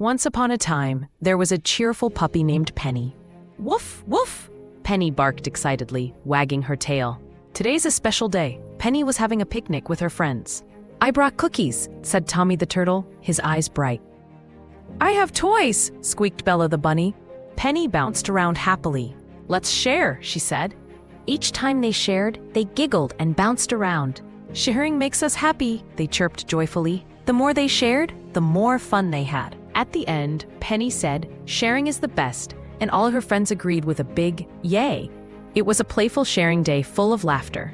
Once upon a time, there was a cheerful puppy named Penny. Woof, woof! Penny barked excitedly, wagging her tail. Today's a special day. Penny was having a picnic with her friends. I brought cookies, said Tommy the turtle, his eyes bright. I have toys, squeaked Bella the bunny. Penny bounced around happily. Let's share, she said. Each time they shared, they giggled and bounced around. Sharing makes us happy, they chirped joyfully. The more they shared, the more fun they had. At the end, Penny said, sharing is the best, and all her friends agreed with a big yay. It was a playful sharing day full of laughter.